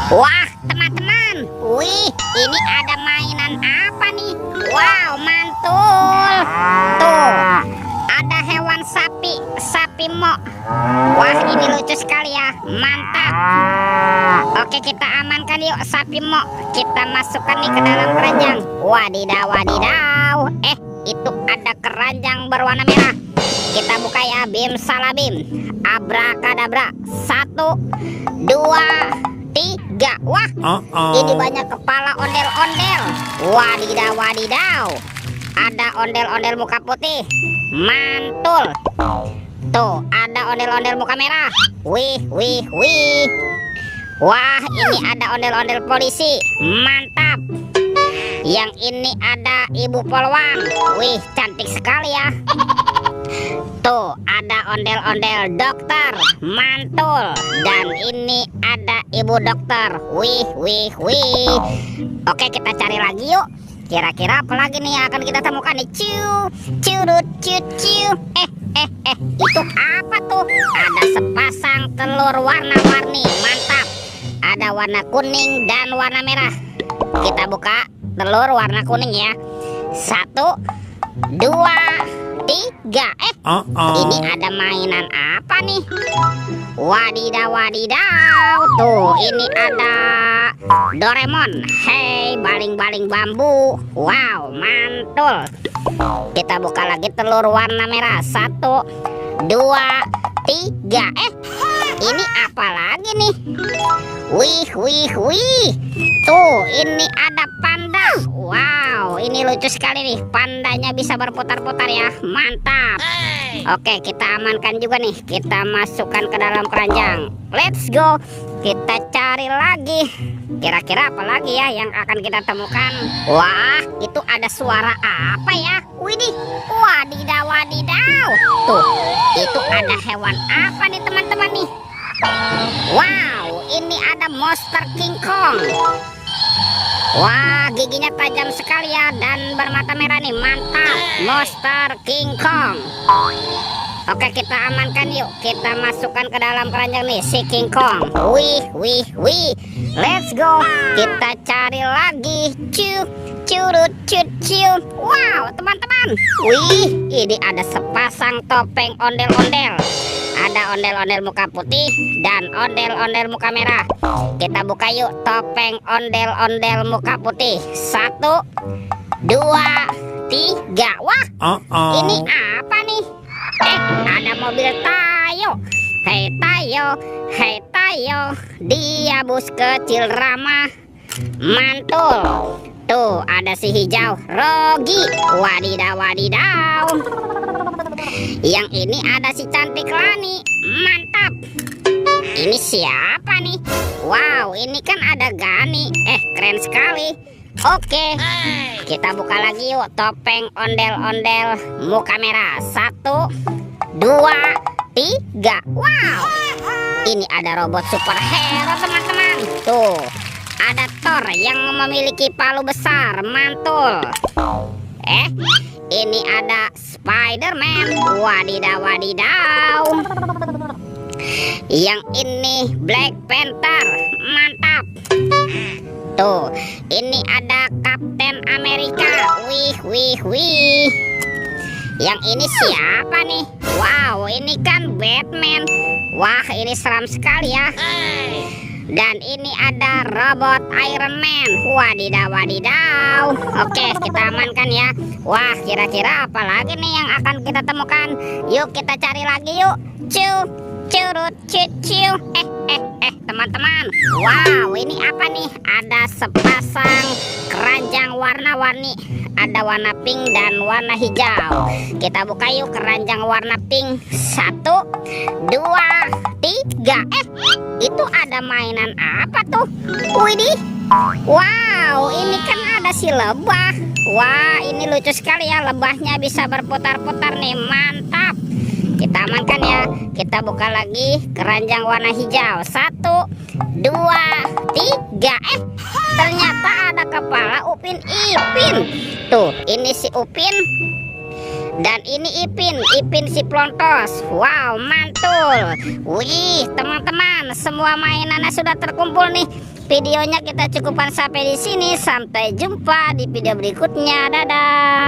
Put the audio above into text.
Wah, teman-teman. Wih, ini ada mainan apa nih? Wow, mantul. Tuh, ada hewan sapi mo. Wah, ini lucu sekali ya. Mantap. Oke, kita amankan yuk sapi mo. Kita masukkan nih ke dalam keranjang. Wadidaw, wadidaw. Itu ada keranjang berwarna merah. Kita buka ya, bim salabim. Abrakadabra. 1, 2, 3. Wah, ini banyak kepala ondel-ondel. Wadidaw, wadidaw. Ada ondel-ondel muka putih. Mantul. Tuh, ada ondel-ondel muka merah. Wih, wih, wih. Wah, ini ada ondel-ondel polisi. Mantap. Yang ini ada ibu polwan. Wih, cantik sekali ya. Tuh, ada ondel-ondel dokter. Mantul. Dan ini ada ibu dokter. Wih, wih, wih. Oke, kita cari lagi yuk. Kira-kira apa lagi nih yang akan kita temukan nih? Curut, ciu. Itu apa tuh? Ada sepasang telur warna-warni. Mantap. Ada warna kuning dan warna merah. Kita buka telur warna kuning ya. 1, 2, 3. Ini ada mainan apa nih? Wadidaw, wadidaw. Tuh, ini ada Doraemon. Hei, baling-baling bambu. Wow, mantul. Kita buka lagi telur warna merah. 1, 2, 3. Ini apa lagi nih? Wih, wih, wih. Tuh, ini ada panda. Wow, ini lucu sekali nih. Pandanya bisa berputar-putar ya. Mantap. Oke, kita amankan juga nih. Kita masukkan ke dalam keranjang. Let's go. Kita cari lagi. Kira-kira apa lagi ya yang akan kita temukan? Wah, itu ada suara apa ya? Widih, wadidaw, wadidaw. Tuh, itu ada hewan apa nih teman-teman nih? Wow, ini ada monster King Kong. Wah, giginya tajam sekali ya dan bermata merah nih. Mantap, monster King Kong. Oke, kita amankan yuk. Kita masukkan ke dalam keranjang nih si King Kong. Wih, wih, wih. Let's go. Kita cari lagi. Curut, ciu. Wow, teman-teman. Wih, ini ada sepasang topeng ondel-ondel. Ada ondel-ondel muka putih dan ondel-ondel muka merah. Kita buka yuk topeng ondel-ondel muka putih. 1, 2, 3. Wah, ini apa nih? Ada mobil Tayo. Hei Tayo, hei Tayo. Dia bus kecil ramah. Mantul. Tuh, ada si hijau Rogi. Wadidaw, wadidaw. Yang ini ada si cantik Lani. Mantap. Ini siapa nih? Wow, ini kan ada Gani. Keren sekali. Oke, kita buka lagi yuk topeng ondel-ondel muka merah. 1, 2, 3. Wow, ini ada robot superhero teman-teman. Tuh, ada Thor yang memiliki palu besar. Mantul. Ini ada Spider-Man. Wadidaw, wadidaw. Yang ini Black Panther. Mantap. Tuh, ini ada Kapten Amerika. Wih, wih, wih. Yang ini siapa nih? Wow, ini kan Batman. Wah, ini seram sekali ya. Dan ini ada robot Iron Man. Wadidaw, wadidaw. Oke, kita amankan ya. Wah, kira-kira apa lagi nih yang akan kita temukan? Yuk, kita cari lagi yuk. Curut, ciu. Teman-teman. Wow, ini apa nih? Ada sepasang keranjang warna-warni. Ada warna pink dan warna hijau. Kita buka yuk keranjang warna pink. 1, 2, 3. Itu ada mainan apa tuh? Widih. Wow, ini kan ada si lebah. Wah, ini lucu sekali ya. Lebahnya bisa berputar-putar nih. Mantap. Kita amankan ya. Kita buka lagi keranjang warna hijau. 1, 2, 3. Ternyata ada kepala Upin Ipin. Tuh, ini si Upin. Dan ini Ipin si Plontos. Wow, mantul. Wih, teman-teman, semua mainannya sudah terkumpul nih. Videonya kita cukupkan sampai di sini. Sampai jumpa di video berikutnya. Dadah.